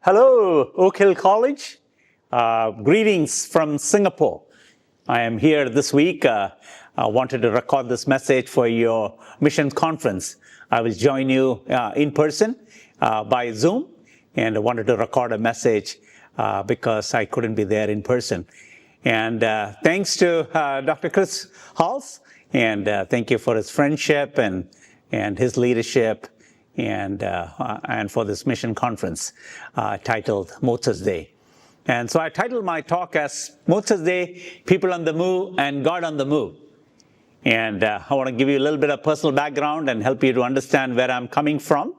Hello, Oak Hill College. Greetings from Singapore. I am here this week. I wanted to record this message for your mission conference. I will join you in person by Zoom, and I wanted to record a message because I couldn't be there in person. And thanks to Dr. Chris Halls, and thank you for his friendship and his leadership, and for this mission conference titled Motus Day. And so I titled my talk as Motus Day, People on the Move and God on the Move. And I want to give you a little bit of personal background and help you to understand where I'm coming from.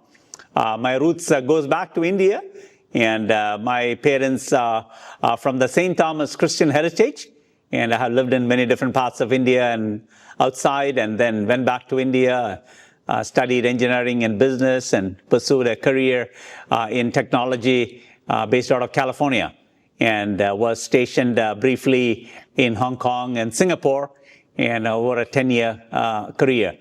My roots goes back to India, and my parents are from the St. Thomas Christian heritage, and I have lived in many different parts of India and outside, and then went back to India, studied engineering and business, and pursued a career in technology based out of California, and was stationed briefly in Hong Kong and Singapore, and over a 10-year career,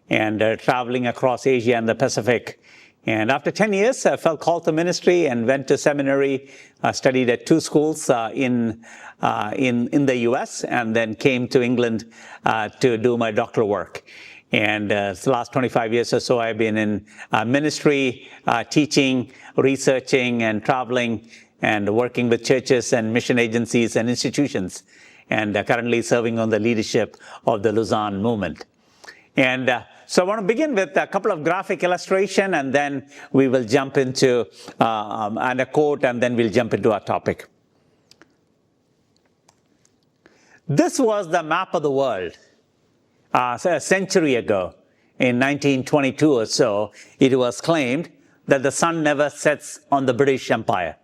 and traveling across Asia and the Pacific. And after 10 years, I felt called to ministry and went to seminary, studied at 2 schools in the U.S., and then came to England to do my doctoral work. And the last 25 years or so, I've been in ministry, teaching, researching, and traveling, and working with churches and mission agencies and institutions, and currently serving on the leadership of the Lausanne Movement. And so I want to begin with a couple of graphic illustration, and then we will jump into and a quote, and then we'll jump into our topic. This was the map of the world. A century ago, in 1922 or so, it was claimed that the sun never sets on the British Empire.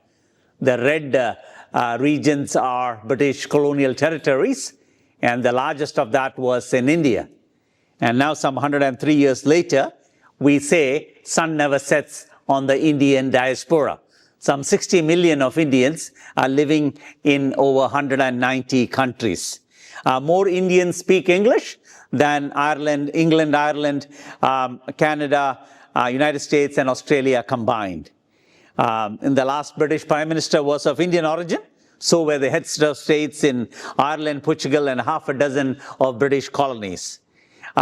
The red regions are British colonial territories, and the largest of that was in India. And now, some 103 years later, we say sun never sets on the Indian diaspora. Some 60 million of Indians are living in over 190 countries. More Indians speak English than England, Ireland, Canada, United States, and Australia combined. In the last British Prime Minister was of Indian origin. So were the heads of states in Ireland, Portugal, and half a dozen of British colonies.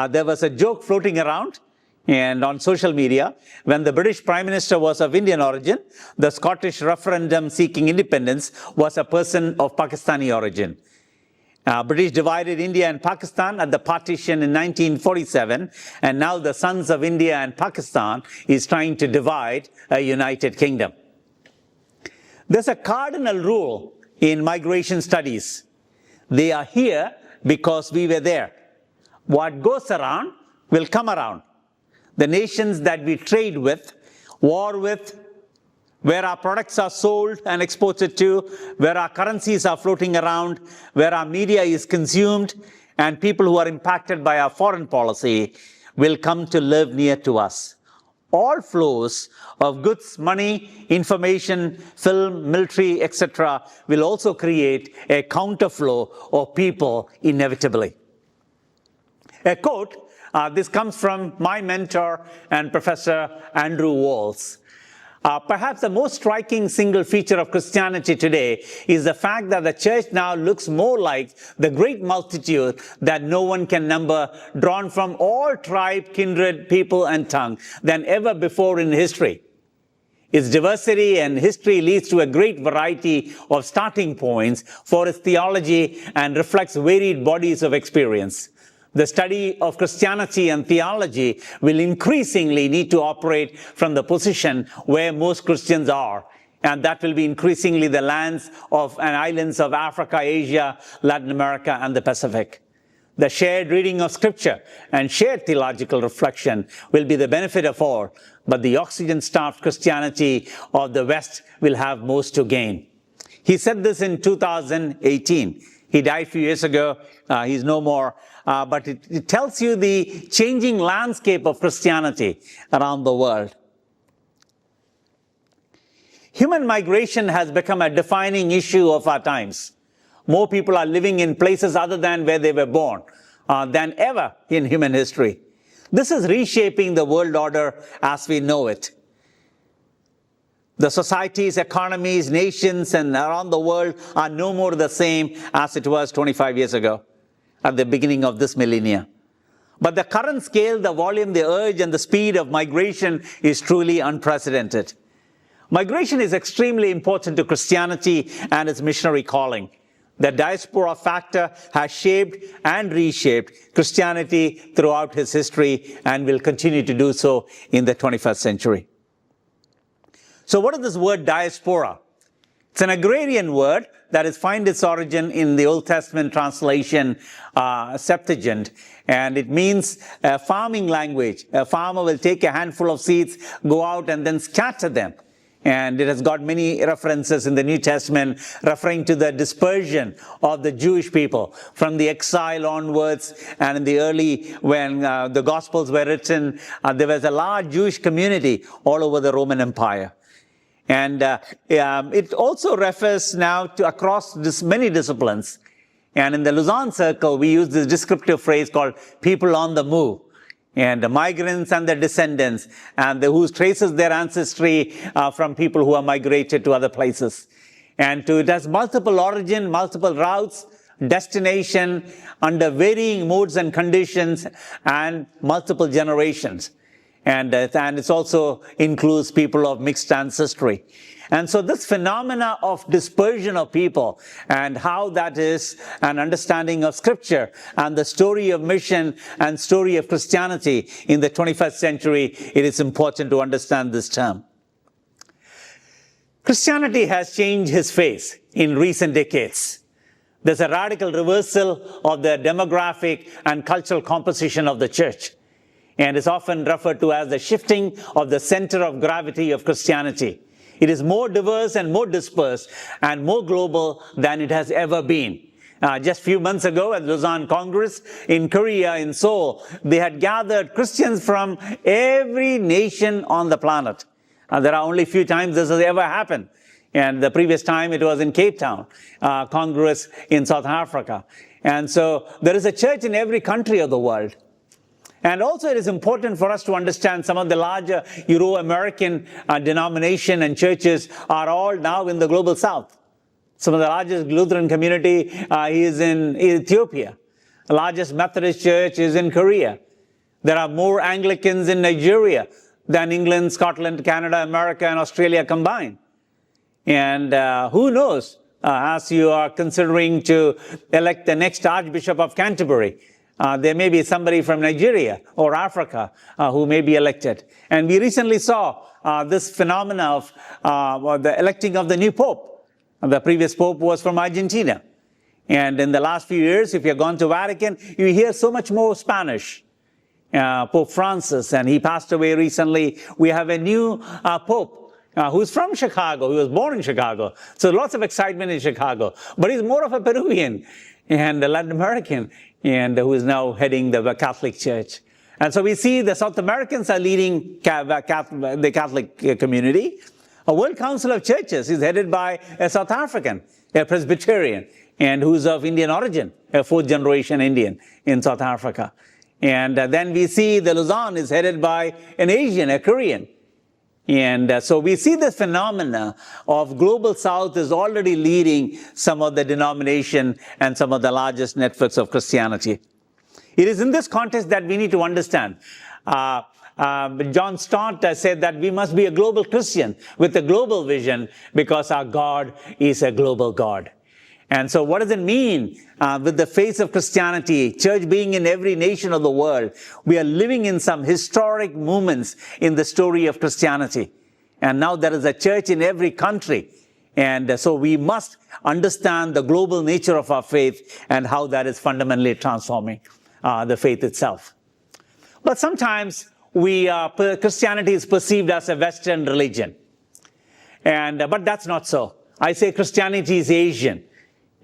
There was a joke floating around and on social media. When the British Prime Minister was of Indian origin, the Scottish referendum seeking independence was a person of Pakistani origin. British divided India and Pakistan at the partition in 1947, and now the sons of India and Pakistan is trying to divide a united kingdom. There's a cardinal rule in migration studies. They are here because we were there. What goes around will come around. The nations that we trade with, war with, where our products are sold and exported to, where our currencies are floating around, where our media is consumed, and people who are impacted by our foreign policy will come to live near to us. All flows of goods, money, information, film, military, etc. will also create a counterflow of people inevitably. A quote, this comes from my mentor and Professor Andrew Walls. Perhaps the most striking single feature of Christianity today is the fact that the church now looks more like the great multitude that no one can number, drawn from all tribe, kindred, people, and tongue than ever before in history. Its diversity and history leads to a great variety of starting points for its theology and reflects varied bodies of experience. The study of Christianity and theology will increasingly need to operate from the position where most Christians are, and that will be increasingly the lands of and islands of Africa, Asia, Latin America, and the Pacific. The shared reading of Scripture and shared theological reflection will be the benefit of all, but the oxygen-starved Christianity of the West will have most to gain. He said this in 2018. He died a few years ago. He's no more. But it tells you the changing landscape of Christianity around the world. Human migration has become a defining issue of our times. More people are living in places other than where they were born than ever in human history. This is reshaping the world order as we know it. The societies, economies, nations, and around the world are no more the same as it was 25 years ago at the beginning of this millennia. But the current scale, the volume, the urge, and the speed of migration is truly unprecedented. Migration is extremely important to Christianity and its missionary calling. The diaspora factor has shaped and reshaped Christianity throughout its history and will continue to do so in the 21st century. So what is this word diaspora? It's an agrarian word that finds its origin in the Old Testament translation Septuagint, and it means a farming language. A farmer will take a handful of seeds, go out and then scatter them. And it has got many references in the New Testament referring to the dispersion of the Jewish people from the exile onwards. And in the early, when the Gospels were written, there was a large Jewish community all over the Roman Empire. And it also refers now to across many disciplines. And in the Lausanne circle, we use this descriptive phrase called people on the move. And the migrants and their descendants, and who traces their ancestry from people who are migrated to other places. And it has multiple origin, multiple routes, destination, under varying modes and conditions, and multiple generations. And it also includes people of mixed ancestry. And so this phenomena of dispersion of people and how that is an understanding of Scripture and the story of mission and story of Christianity in the 21st century, it is important to understand this term. Christianity has changed its face in recent decades. There's a radical reversal of the demographic and cultural composition of the church, and is often referred to as the shifting of the center of gravity of Christianity. It is more diverse and more dispersed and more global than it has ever been. Just a few months ago at Lausanne Congress in Korea, in Seoul, they had gathered Christians from every nation on the planet. There are only a few times this has ever happened. And the previous time it was in Cape Town, Congress in South Africa. And so there is a church in every country of the world. And also it is important for us to understand some of the larger Euro-American denomination and churches are all now in the global south. Some of the largest Lutheran community is in Ethiopia. The largest Methodist church is in Korea. There are more Anglicans in Nigeria than England, Scotland, Canada, America, and Australia combined. And who knows, as you are considering to elect the next Archbishop of Canterbury, there may be somebody from Nigeria or Africa who may be elected. And we recently saw this phenomena of the electing of the new Pope. The previous Pope was from Argentina. And in the last few years, if you've gone to Vatican, you hear so much more Spanish. Pope Francis, and he passed away recently. We have a new Pope who's from Chicago. He was born in Chicago. So lots of excitement in Chicago. But he's more of a Peruvian and a Latin American, and who is now heading the Catholic Church. And so we see the South Americans are leading the Catholic community. A World Council of Churches is headed by a South African, a Presbyterian, and who's of Indian origin, a fourth generation Indian in South Africa. And then we see the Lausanne is headed by an Asian, a Korean. And so we see this phenomena of Global South is already leading some of the denomination and some of the largest networks of Christianity. It is in this context that we need to understand. John Stott said that we must be a global Christian with a global vision because our God is a global God. And so what does it mean with the face of Christianity, church being in every nation of the world? We are living in some historic moments in the story of Christianity. And now there is a church in every country. And so we must understand the global nature of our faith and how that is fundamentally transforming the faith itself. But sometimes Christianity is perceived as a Western religion. But that's not so. I say Christianity is Asian.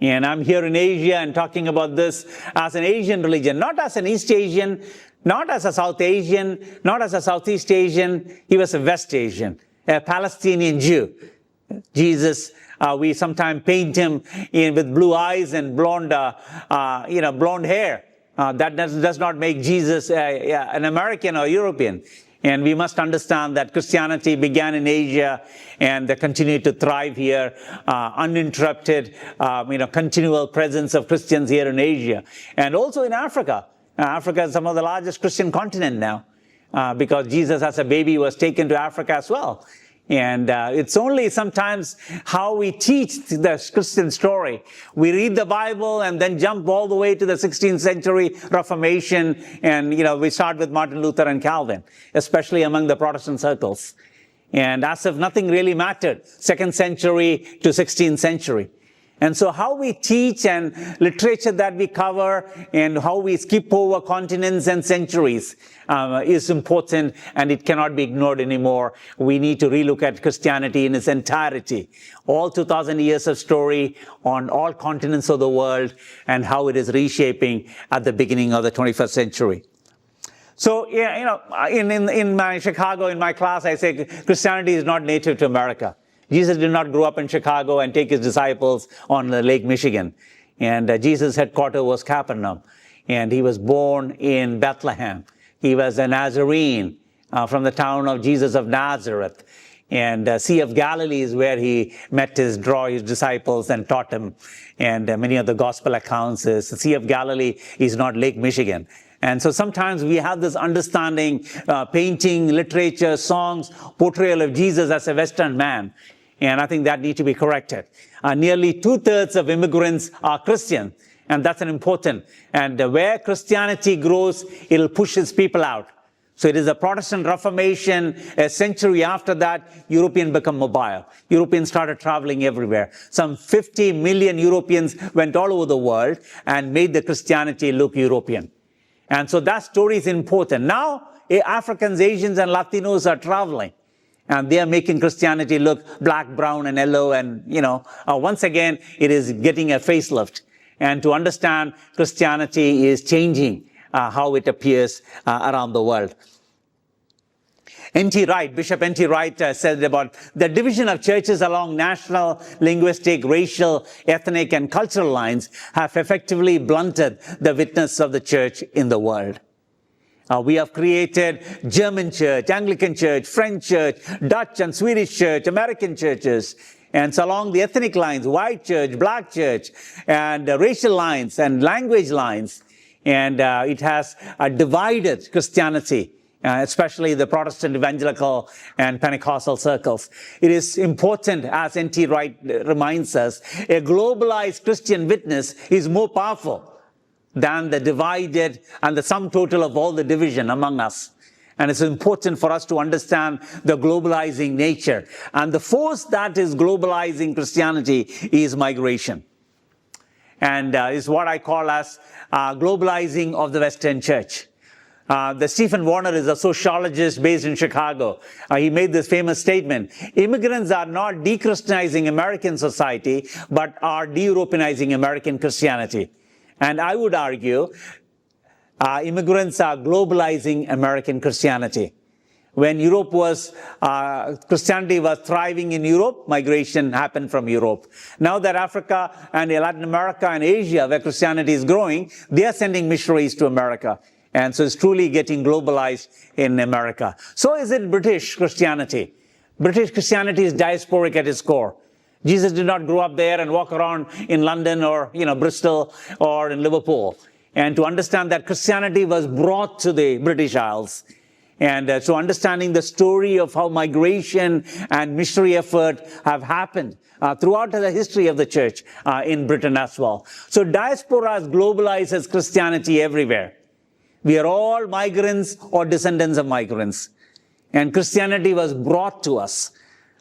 And I'm here in Asia and talking about this as an Asian religion, not as an East Asian, not as a South Asian, not as a Southeast Asian. He was a West Asian, a Palestinian Jew. Jesus, we sometimes paint him with blue eyes and blonde hair. That does not make Jesus an American or European. And we must understand that Christianity began in Asia and they continued to thrive here, uninterrupted, continual presence of Christians here in Asia. And also in Africa. Africa is some of the largest Christian continent now, because Jesus as a baby was taken to Africa as well. And it's only sometimes how we teach the Christian story. We read the Bible and then jump all the way to the 16th century Reformation. And, we start with Martin Luther and Calvin, especially among the Protestant circles. And as if nothing really mattered, 2nd century to 16th century. And so how we teach and literature that we cover and how we skip over continents and centuries is important, and it cannot be ignored anymore. We need to relook at Christianity in its entirety. All 2,000 years of story on all continents of the world and how it is reshaping at the beginning of the 21st century. So, in my Chicago, in my class, I say Christianity is not native to America. Jesus did not grow up in Chicago and take his disciples on Lake Michigan. And Jesus' headquarters was Capernaum. And he was born in Bethlehem. He was a Nazarene from the town of Jesus of Nazareth. And Sea of Galilee is where he draw his disciples and taught them. And many of the gospel accounts is the Sea of Galilee is not Lake Michigan. And so sometimes we have this understanding, painting, literature, songs, portrayal of Jesus as a Western man. And I think that needs to be corrected. Nearly 2/3 of immigrants are Christian. And that's an important. And where Christianity grows, it'll push its people out. So it is the Protestant Reformation. A century after that, Europeans become mobile. Europeans started traveling everywhere. Some 50 million Europeans went all over the world and made the Christianity look European. And so that story is important. Now, Africans, Asians, and Latinos are traveling. And they are making Christianity look black, brown, and yellow. And, once again, it is getting a facelift. And to understand Christianity is changing how it appears around the world. N.T. Wright, Bishop N.T. Wright said about the division of churches along national, linguistic, racial, ethnic, and cultural lines have effectively blunted the witness of the church in the world. We have created German church, Anglican church, French church, Dutch and Swedish church, American churches. And so along the ethnic lines, white church, black church, and racial lines and language lines. And it has divided Christianity, especially the Protestant evangelical and Pentecostal circles. It is important, as N.T. Wright reminds us, a globalized Christian witness is more powerful than the divided and the sum total of all the division among us. And it's important for us to understand the globalizing nature. And the force that is globalizing Christianity is migration. And is what I call as globalizing of the Western church. The Stephen Warner is a sociologist based in Chicago. He made this famous statement: immigrants are not de-Christianizing American society, but are de-Europeanizing American Christianity. And I would argue immigrants are globalizing American Christianity. When Christianity was thriving in Europe, migration happened from Europe. Now that Africa and Latin America and Asia, where Christianity is growing, they are sending missionaries to America. And so it's truly getting globalized in America. So is it British Christianity. British Christianity is diasporic at its core. Jesus did not grow up there and walk around in London or, Bristol or in Liverpool. And to understand that Christianity was brought to the British Isles. And so understanding the story of how migration and missionary effort have happened throughout the history of the church in Britain as well. So diaspora globalizes Christianity everywhere. We are all migrants or descendants of migrants. And Christianity was brought to us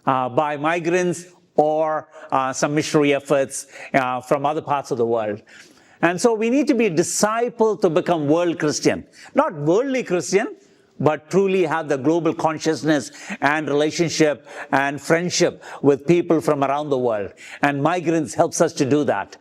by migrants or some missionary efforts from other parts of the world. And so we need to be discipled to become world Christian. Not worldly Christian, but truly have the global consciousness and relationship and friendship with people from around the world. And migrants helps us to do that.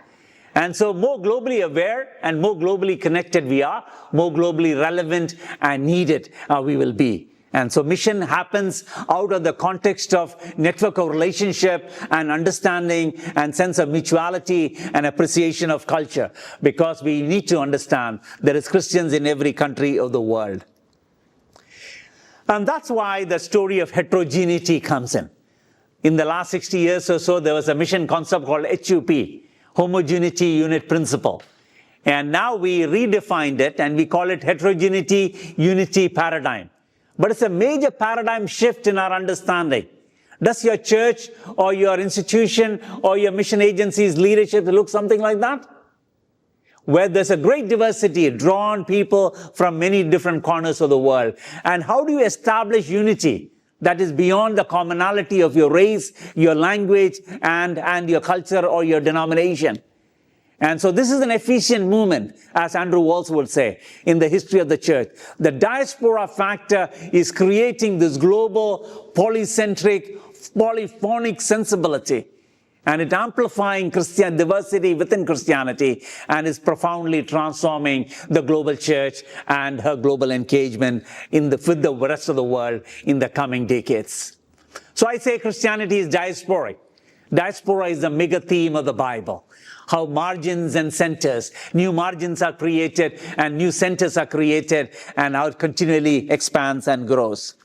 And so more globally aware and more globally connected we are, more globally relevant and needed we will be. And so mission happens out of the context of network of relationship and understanding and sense of mutuality and appreciation of culture. Because we need to understand there is Christians in every country of the world. And that's why the story of heterogeneity comes in. In the last 60 years or so, there was a mission concept called HUP, Homogeneity Unit Principle. And now we redefined it and we call it Heterogeneity Unity Paradigm. But it's a major paradigm shift in our understanding. Does your church or your institution or your mission agency's leadership look something like that? Where there's a great diversity, drawn people from many different corners of the world. And how do you establish unity that is beyond the commonality of your race, your language, and your culture or your denomination? And so this is an efficient movement, as Andrew Walls would say, in the history of the church. The diaspora factor is creating this global, polycentric, polyphonic sensibility. And it's amplifying Christian diversity within Christianity and is profoundly transforming the global church and her global engagement with the rest of the world in the coming decades. So I say Christianity is diasporic. Diaspora is the mega theme of the Bible. How margins and centers, new margins are created and new centers are created and how it continually expands and grows.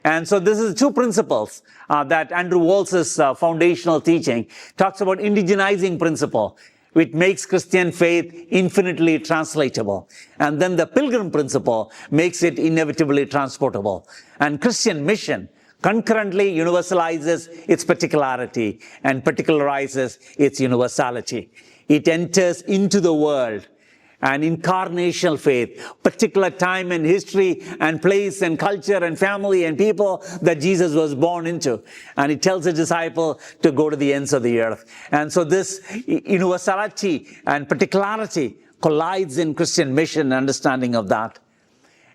And so this is two principles that Andrew Walls' foundational teaching talks about. Indigenizing principle, which makes Christian faith infinitely translatable. And then the pilgrim principle makes it inevitably transportable. And Christian mission concurrently universalizes its particularity and particularizes its universality. It enters into the world, an incarnational faith, particular time and history and place and culture and family and people that Jesus was born into. And it tells the disciple to go to the ends of the earth. And so this universality and particularity collides in Christian mission and understanding of that.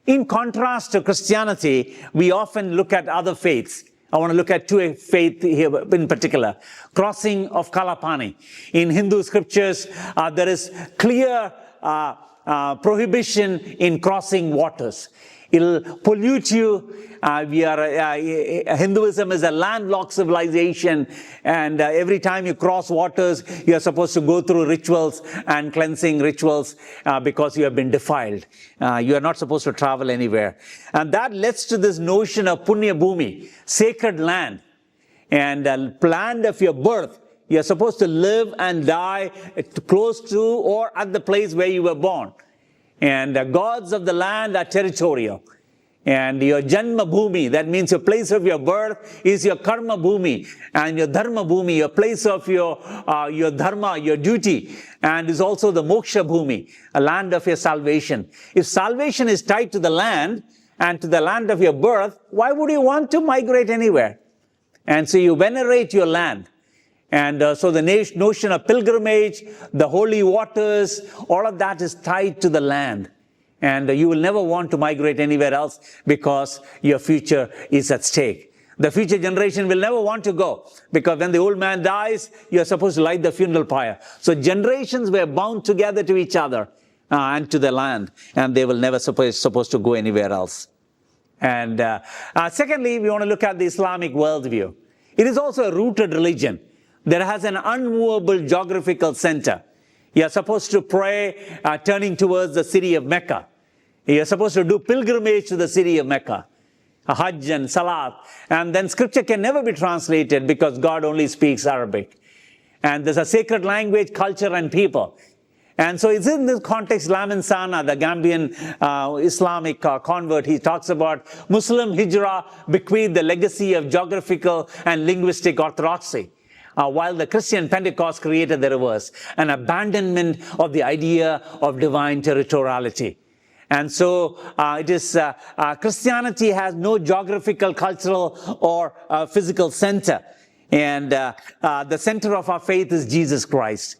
In contrast to Christianity, we often look at other faiths. I want to look at two faiths here in particular. Crossing of Kalapani. In Hindu scriptures, there is clear prohibition in crossing waters. It'll pollute you. Hinduism is a landlocked civilization, and every time you cross waters, you are supposed to go through rituals and cleansing rituals because you have been defiled. You are not supposed to travel anywhere. And that leads to this notion of Punya Bhumi, sacred land, and land of your birth. You are supposed to live and die close to or at the place where you were born. And the gods of the land are territorial. And your Janma Bhumi, that means your place of your birth, is your Karma Bhumi. And your Dharma Bhumi, your place of your Dharma, your duty. And is also the Moksha Bhumi, a land of your salvation. If salvation is tied to the land and to the land of your birth, why would you want to migrate anywhere? And so you venerate your land. And so the notion of pilgrimage, the holy waters, all of that is tied to the land. And you will never want to migrate anywhere else because your future is at stake. The future generation will never want to go because when the old man dies, you are supposed to light the funeral pyre. So generations were bound together to each other and to the land, and they will never supposed to go anywhere else. And secondly, we want to look at the Islamic worldview. It is also a rooted religion. There has an unmovable geographical center. You are supposed to pray turning towards the city of Mecca. You are supposed to do pilgrimage to the city of Mecca, Hajj and Salat. And then scripture can never be translated because God only speaks Arabic. And there's a sacred language, culture, and people. And so it's in this context, Lamin Sana, the Gambian Islamic convert, he talks about Muslim hijrah bequeathed the legacy of geographical and linguistic orthodoxy. While the Christian Pentecost created the reverse, an abandonment of the idea of divine territoriality. And so it is Christianity has no geographical, cultural, or physical center. And the center of our faith is Jesus Christ.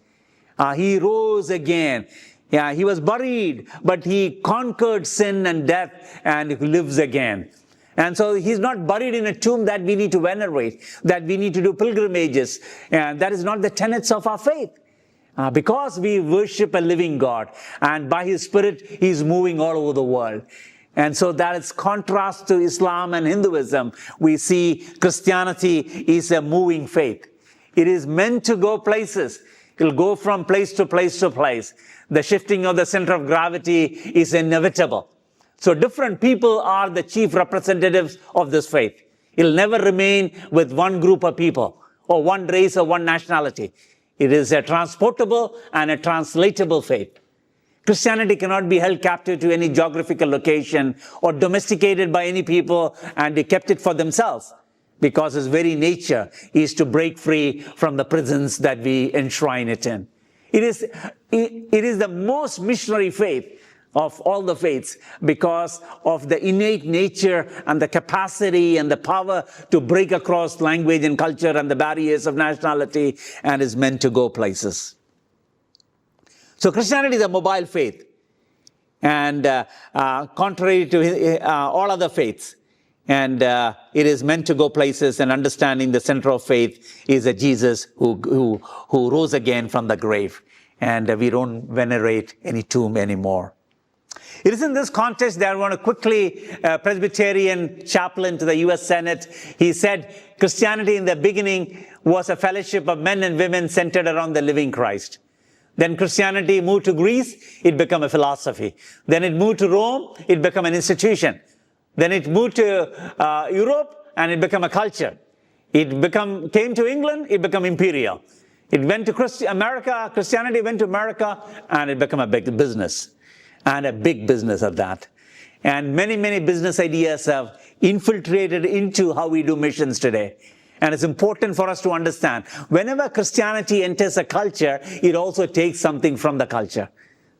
He rose again. Yeah, he was buried, but he conquered sin and death, and he lives again. And so he's not buried in a tomb that we need to venerate, that we need to do pilgrimages. And that is not the tenets of our faith. Because we worship a living God, and by His Spirit, He's moving all over the world. And so that is contrast to Islam and Hinduism. We see Christianity is a moving faith. It is meant to go places. It will go from place to place to place. The shifting of the center of gravity is inevitable. So different people are the chief representatives of this faith. It'll never remain with one group of people or one race or one nationality. It is a transportable and a translatable faith. Christianity cannot be held captive to any geographical location or domesticated by any people and they kept it for themselves, because its very nature is to break free from the prisons that we enshrine it in. It is the most missionary faith of all the faiths because of the innate nature and the capacity and the power to break across language and culture and the barriers of nationality, and is meant to go places. So Christianity is a mobile faith, and contrary to all other faiths, and it is meant to go places, and understanding the center of faith is a Jesus who rose again from the grave, and we don't venerate any tomb anymore. It is in this context that I want to quickly, Presbyterian chaplain to the U.S. Senate, he said, Christianity in the beginning was a fellowship of men and women centered around the living Christ. Then Christianity moved to Greece, it became a philosophy. Then it moved to Rome, it became an institution. Then it moved to Europe, and it became a culture. It came to England, it became imperial. It went to America, Christianity went to America, and it became a big business. And a big business at that. And many, many business ideas have infiltrated into how we do missions today. And it's important for us to understand, whenever Christianity enters a culture, it also takes something from the culture.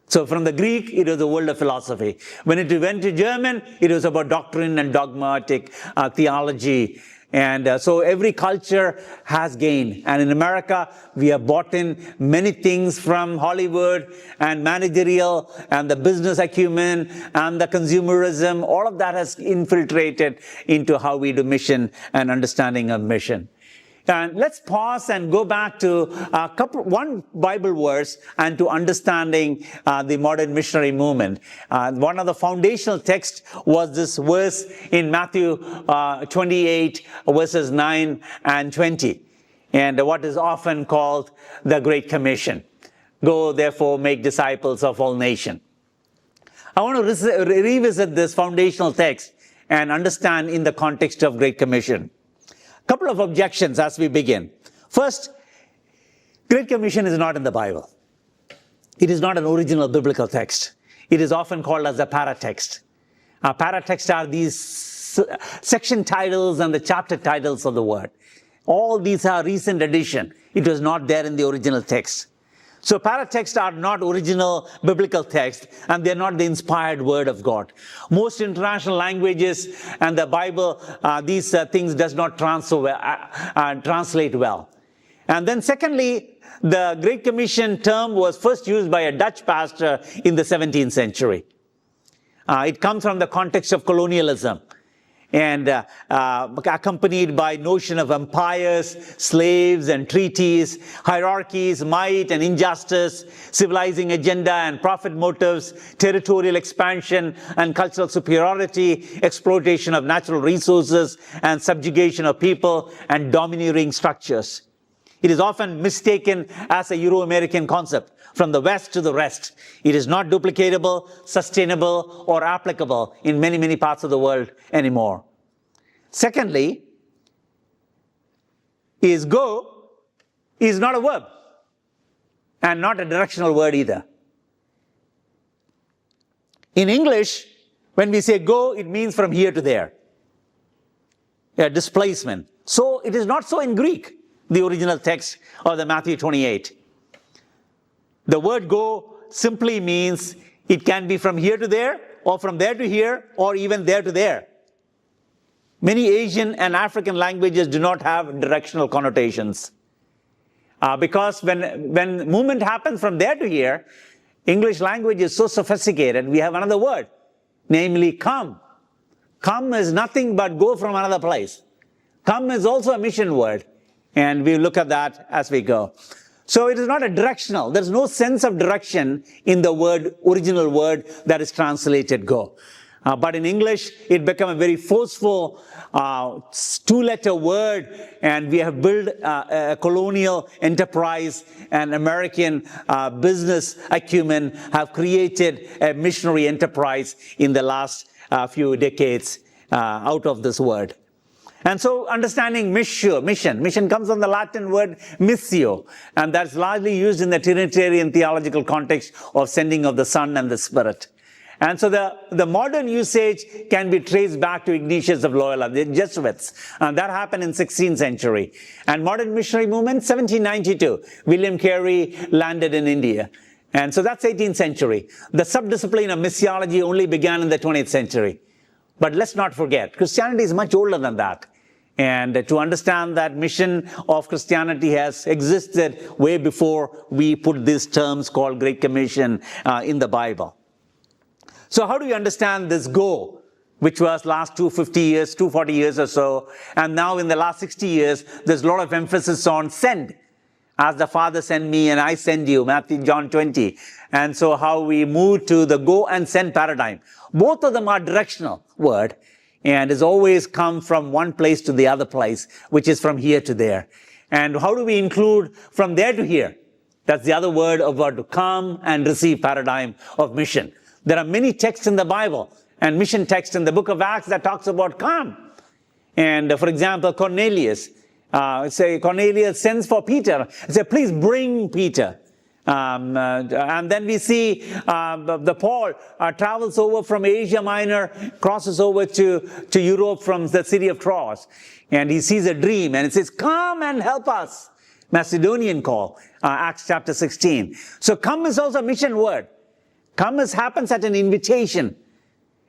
So from the Greek, it was the world of philosophy. When it went to German, it was about doctrine and dogmatic theology. And so every culture has gained. And in America, we have bought in many things from Hollywood and managerial and the business acumen and the consumerism. All of that has infiltrated into how we do mission and understanding of mission. And let's pause and go back to one Bible verse and to understanding the modern missionary movement. One of the foundational texts was this verse in Matthew 28, verses 9 and 20, and what is often called the Great Commission. Go, therefore, make disciples of all nations. I want to revisit this foundational text and understand in the context of Great Commission. Couple of objections as we begin. First, Great Commission is not in the Bible. It is not an original biblical text. It is often called as a paratext. Paratexts are these section titles and the chapter titles of the word. All these are recent addition. It was not there in the original text. So paratexts are not original biblical text, and they're not the inspired word of God. Most international languages and the Bible, these things does not translate well. And then secondly, the Great Commission term was first used by a Dutch pastor in the 17th century. It comes from the context of colonialism, and accompanied by notion of empires, slaves and treaties, hierarchies, might and injustice, civilizing agenda and profit motives, territorial expansion and cultural superiority, exploitation of natural resources and subjugation of people, and domineering structures. It is often mistaken as a Euro-American concept from the West to the rest. It is not duplicatable, sustainable, or applicable in many, many parts of the world anymore. Secondly, go is not a verb and not a directional word either. In English, when we say go, it means from here to there. A displacement. So it is not so in Greek, the original text of the Matthew 28. The word go simply means it can be from here to there, or from there to here, or even there to there. Many Asian and African languages do not have directional connotations. Because when movement happens from there to here, English language is so sophisticated, we have another word, namely come. Come is nothing but go from another place. Come is also a mission word, and we'll look at that as we go. So it is not a directional. There's no sense of direction in the original word that is translated go. But in English, it became a very forceful two-letter word, and we have built a colonial enterprise, and American business acumen have created a missionary enterprise in the last few decades out of this word. And so understanding mission comes from the Latin word missio, and that's largely used in the Trinitarian theological context of sending of the Son and the Spirit. And so the modern usage can be traced back to Ignatius of Loyola, the Jesuits. And that happened in 16th century. And modern missionary movement, 1792. William Carey landed in India. And so that's 18th century. The subdiscipline of missiology only began in the 20th century. But let's not forget, Christianity is much older than that. And to understand that mission of Christianity has existed way before we put these terms called Great Commission in the Bible. So how do we understand this go, which was last 240 years or so, and now in the last 60 years, there's a lot of emphasis on send. As the Father sent me and I send you, John 20. And so how we move to the go and send paradigm. Both of them are directional word, and has always come from one place to the other place, which is from here to there. And how do we include from there to here? That's the other word about to come and receive paradigm of mission. There are many texts in the Bible and mission texts in the book of Acts that talks about come. And for example, Cornelius sends for Peter. Say, please bring Peter. And then we see the Paul travels over from Asia Minor, crosses over to Europe from the city of Troas. And he sees a dream and it says, come and help us. Macedonian call, Acts chapter 16. So come is also a mission word. Come happens at an invitation.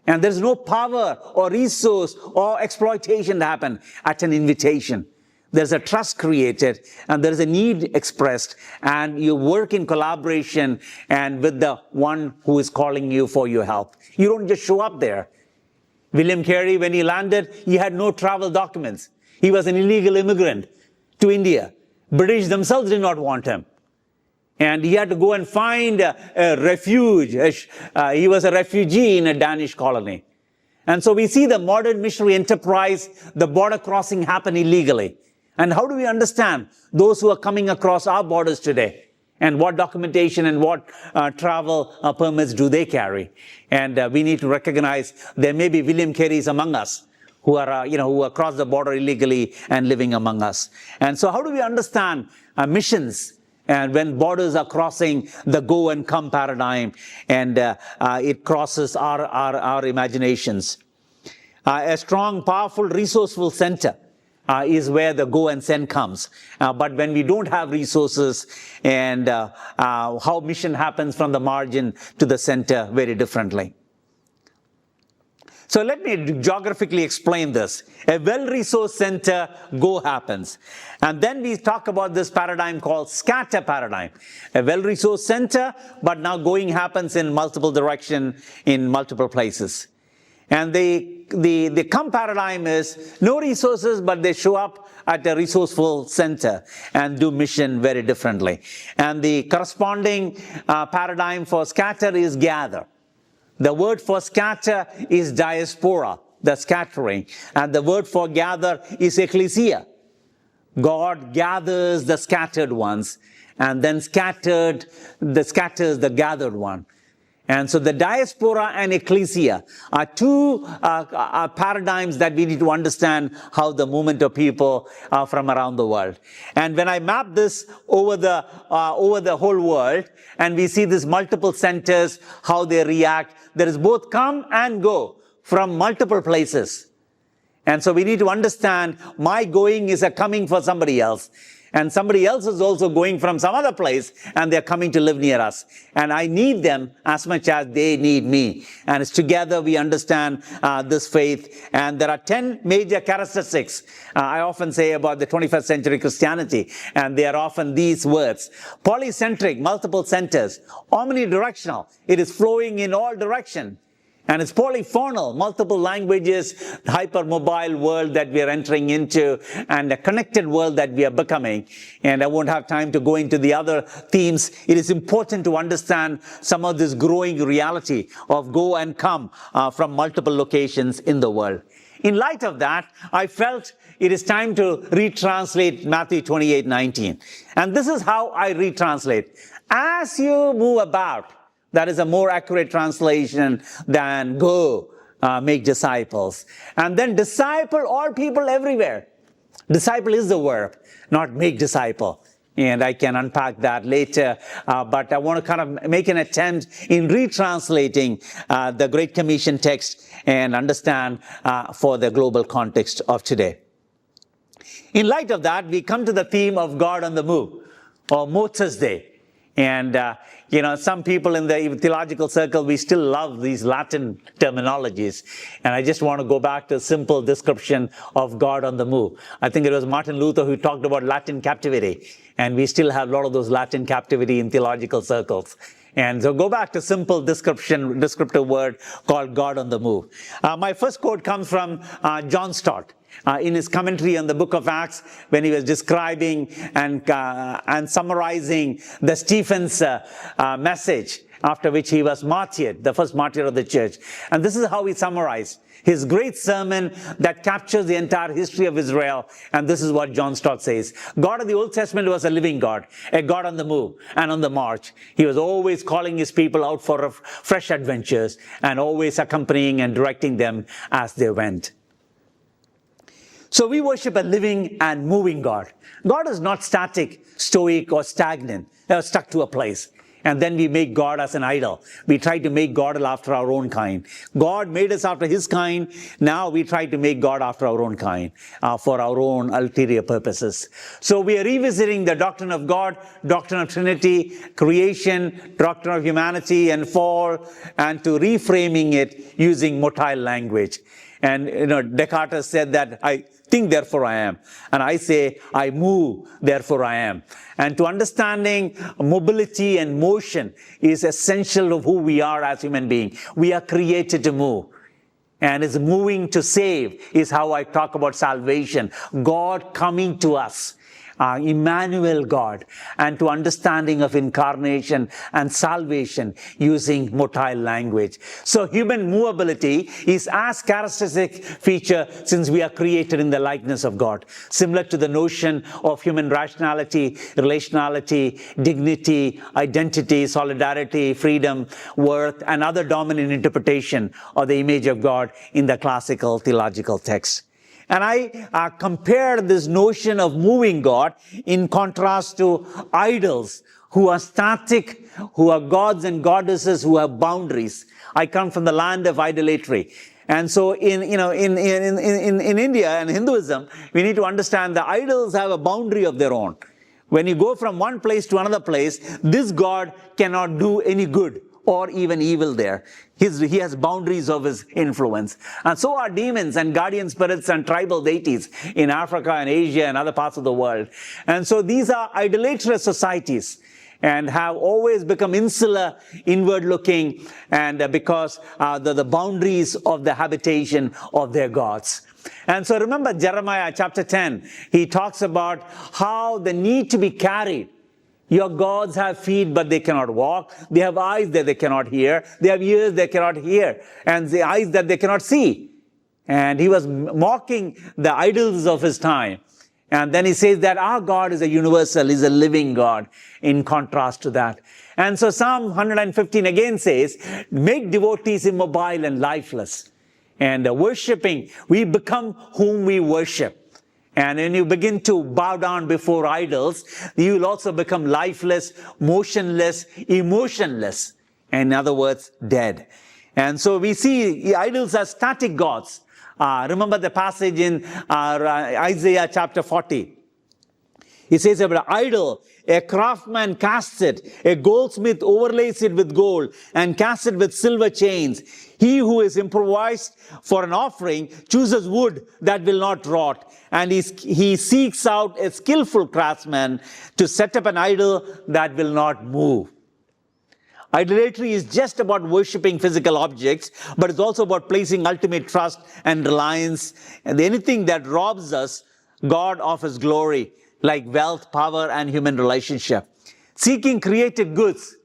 And there's no power or resource or exploitation to happen at an invitation. There's a trust created and there's a need expressed, and you work in collaboration and with the one who is calling you for your help. You don't just show up there. William Carey, when he landed, he had no travel documents. He was an illegal immigrant to India. British themselves did not want him. And he had to go and find a refuge. He was a refugee in a Danish colony. And so we see the modern missionary enterprise, the border crossing happen illegally. And how do we understand those who are coming across our borders today? And what documentation and what travel permits do they carry? And we need to recognize there may be William Careys among us who are, who cross the border illegally and living among us. And so how do we understand missions? And when borders are crossing the go and come paradigm, and it crosses our imaginations. A strong, powerful, resourceful center is where the go and send comes. But when we don't have resources, and how mission happens from the margin to the center very differently. So let me geographically explain this. A well-resourced center, go happens. And then we talk about this paradigm called scatter paradigm. A well-resourced center, but now going happens in multiple direction, in multiple places. And the come paradigm is no resources, but they show up at a resourceful center and do mission very differently. And the corresponding paradigm for scatter is gather. The word for scatter is diaspora, the scattering. And the word for gather is ecclesia. God gathers the scattered ones and then scatters the gathered one. And so the diaspora and ecclesia are two paradigms that we need to understand how the movement of people from around the world. And when I map this over the whole world, and we see these multiple centers, how they react, there is both come and go from multiple places. And so we need to understand my going is a coming for somebody else. And somebody else is also going from some other place and they're coming to live near us. And I need them as much as they need me. And it's together we understand this faith. And there are 10 major characteristics I often say about the 21st century Christianity. And they are often these words. Polycentric, multiple centers. Omnidirectional, it is flowing in all directions. And it's polyphonal, multiple languages, hypermobile world that we are entering into, and a connected world that we are becoming. And I won't have time to go into the other themes. It is important to understand some of this growing reality of go and come from multiple locations in the world. In light of that, I felt it is time to retranslate Matthew 28:19. And this is how I retranslate. As you move about, that is a more accurate translation than go make disciples. And then disciple all people everywhere. Disciple is the verb, not make disciple. And I can unpack that later. But I want to kind of make an attempt in retranslating the Great Commission text and understand for the global context of today. In light of that, we come to the theme of God on the move, or Motus Day. And, some people in the theological circle, we still love these Latin terminologies. And I just want to go back to a simple description of God on the move. I think it was Martin Luther who talked about Latin captivity. And we still have a lot of those Latin captivity in theological circles. And so go back to simple descriptive word called God on the move. My first quote comes from John Stott. In his commentary on the book of Acts, when he was describing and summarizing the Stephen's message, after which he was martyred, the first martyr of the church. And this is how he summarized his great sermon that captures the entire history of Israel. And this is what John Stott says. God of the Old Testament was a living God, a God on the move and on the march. He was always calling his people out for fresh adventures and always accompanying and directing them as they went. So we worship a living and moving God. God is not static, stoic, or stagnant, stuck to a place. And then we make God as an idol. We try to make God after our own kind. God made us after his kind. Now we try to make God after our own kind, for our own ulterior purposes. So we are revisiting the doctrine of God, doctrine of Trinity, creation, doctrine of humanity and fall, and to reframing it using motile language. And, Descartes said that I think, therefore I am. And I say, I move, therefore I am. And to understanding mobility and motion is essential to who we are as human beings. We are created to move. And it's moving to save is how I talk about salvation. God coming to us. Emmanuel God, and to understanding of incarnation and salvation using motile language. So human movability is as characteristic feature since we are created in the likeness of God. Similar to the notion of human rationality, relationality, dignity, identity, solidarity, freedom, worth, and other dominant interpretation of the image of God in the classical theological text. And I compared this notion of moving God in contrast to idols who are static, who are gods and goddesses who have boundaries. I come from the land of idolatry. And so in India and Hinduism, we need to understand the idols have a boundary of their own. When you go from one place to another place, this God cannot do any good or even evil there. He has boundaries of his influence. And so are demons and guardian spirits and tribal deities in Africa and Asia and other parts of the world. And so these are idolatrous societies and have always become insular, inward-looking, and because the boundaries of the habitation of their gods. And so remember Jeremiah chapter 10, he talks about how the need to be carried. Your gods have feet, but they cannot walk. They have eyes that they cannot hear. They have ears they cannot hear. And the eyes that they cannot see. And he was mocking the idols of his time. And then he says that our God is a universal, is a living God, in contrast to that. And so Psalm 115 again says, make devotees immobile and lifeless. And worshipping, we become whom we worship. And when you begin to bow down before idols, you will also become lifeless, motionless, emotionless. In other words, dead. And so we see idols as static gods. Remember the passage in Isaiah chapter 40. He says about an idol, a craftsman casts it, a goldsmith overlays it with gold and casts it with silver chains. He who is improvised for an offering chooses wood that will not rot, and he seeks out a skillful craftsman to set up an idol that will not move. Idolatry is just about worshipping physical objects, but it's also about placing ultimate trust and reliance in anything that robs us, God, of his glory, like wealth, power, and human relationship. Seeking created goods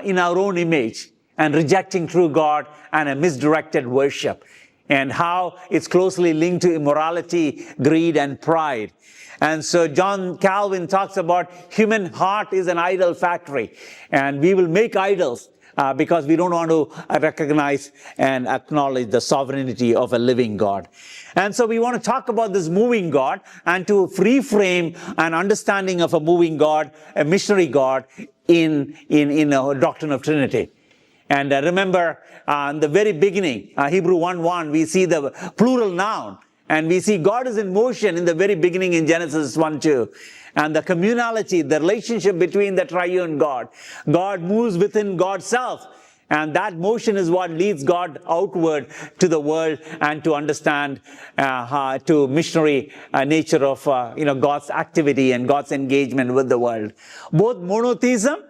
in our own image and rejecting true God and a misdirected worship, and how it's closely linked to immorality, greed, and pride. And so John Calvin talks about human heart is an idol factory, and we will make idols because we don't want to recognize and acknowledge the sovereignty of a living God. And so we want to talk about this moving God and to reframe an understanding of a moving God, a missionary God in a doctrine of Trinity. And remember, in the very beginning, Hebrew 1:1, we see the plural noun. And we see God is in motion in the very beginning in Genesis 1:2. And the communality, the relationship between the triune God. God moves within God's self. And that motion is what leads God outward to the world and to understand to missionary nature of God's activity and God's engagement with the world. Both monotheism,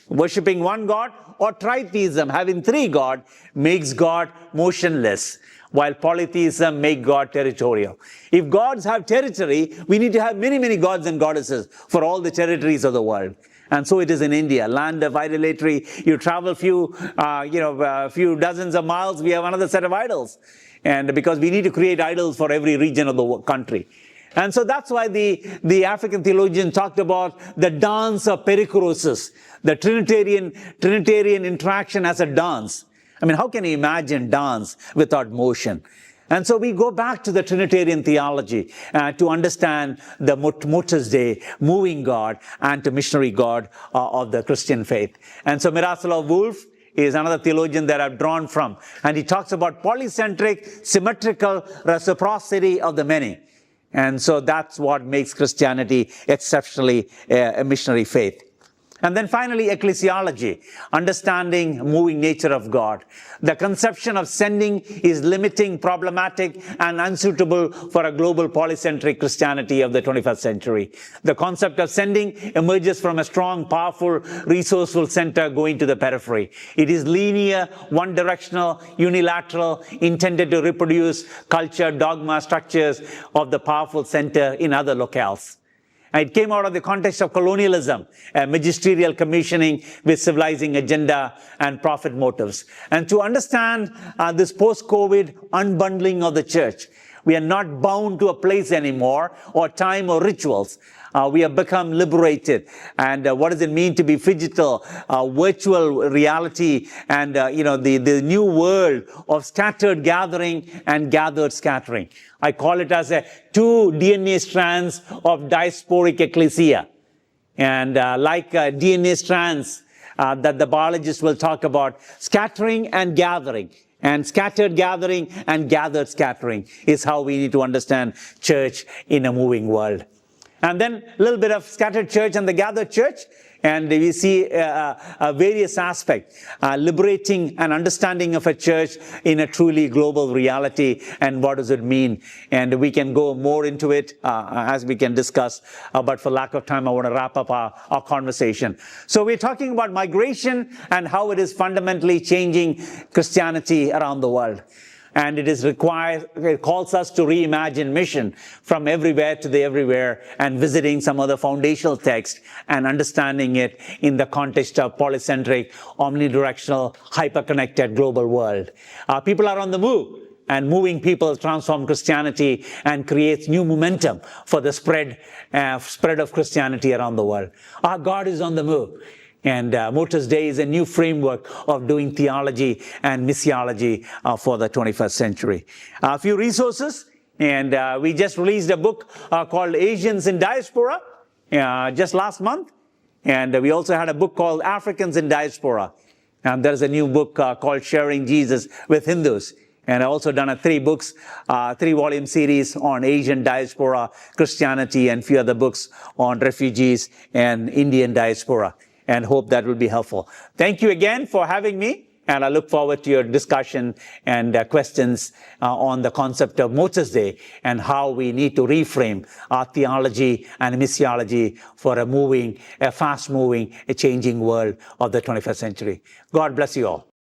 worshipping one God, or tritheism, having three gods, makes God motionless, while polytheism makes God territorial. If gods have territory, we need to have many, many gods and goddesses for all the territories of the world. And so it is in India, land of idolatry. You travel a few dozens of miles, we have another set of idols. And because we need to create idols for every region of the country. And so that's why the African theologian talked about the dance of perichoresis, the Trinitarian interaction as a dance. I mean, how can you imagine dance without motion? And so we go back to the Trinitarian theology to understand the Motus Dei, moving God, and to missionary God of the Christian faith. And so Miroslav Volf is another theologian that I've drawn from. And he talks about polycentric, symmetrical reciprocity of the many. And so that's what makes Christianity exceptionally a missionary faith. And then finally, ecclesiology, understanding moving nature of God. The conception of sending is limiting, problematic, and unsuitable for a global polycentric Christianity of the 21st century. The concept of sending emerges from a strong, powerful, resourceful center going to the periphery. It is linear, one-directional, unilateral, intended to reproduce culture, dogma, structures of the powerful center in other locales. It came out of the context of colonialism, magisterial commissioning with civilizing agenda and profit motives. And to understand this post-COVID unbundling of the church, we are not bound to a place anymore, or time, or rituals. We have become liberated. And what does it mean to be digital, virtual reality, and the new world of scattered gathering and gathered scattering. I call it as two DNA strands of diasporic ecclesia. And like DNA strands that the biologists will talk about, scattering and gathering. And scattered gathering and gathered scattering is how we need to understand church in a moving world. And then a little bit of scattered church and the gathered church. And we see various aspects, liberating an understanding of a church in a truly global reality, and what does it mean. And we can go more into it as we can discuss, but for lack of time, I want to wrap up our conversation. So we're talking about migration and how it is fundamentally changing Christianity around the world. And it calls us to reimagine mission from everywhere to the everywhere, and visiting some of the foundational text and understanding it in the context of polycentric, omnidirectional, hyper-connected global world. People are on the move, and moving people transform Christianity and creates new momentum for the spread of Christianity around the world. Our God is on the move. And Motus Dei is a new framework of doing theology and missiology for the 21st century. A few resources, and we just released a book called Asians in Diaspora just last month. And we also had a book called Africans in Diaspora. And there's a new book called Sharing Jesus with Hindus. And I also done a 3-volume series on Asian diaspora Christianity, and a few other books on refugees and Indian diaspora. And hope that will be helpful. Thank you again for having me, and I look forward to your discussion and questions on the concept of Motus Dei and how we need to reframe our theology and missiology for a fast-moving, changing world of the 21st century. God bless you all.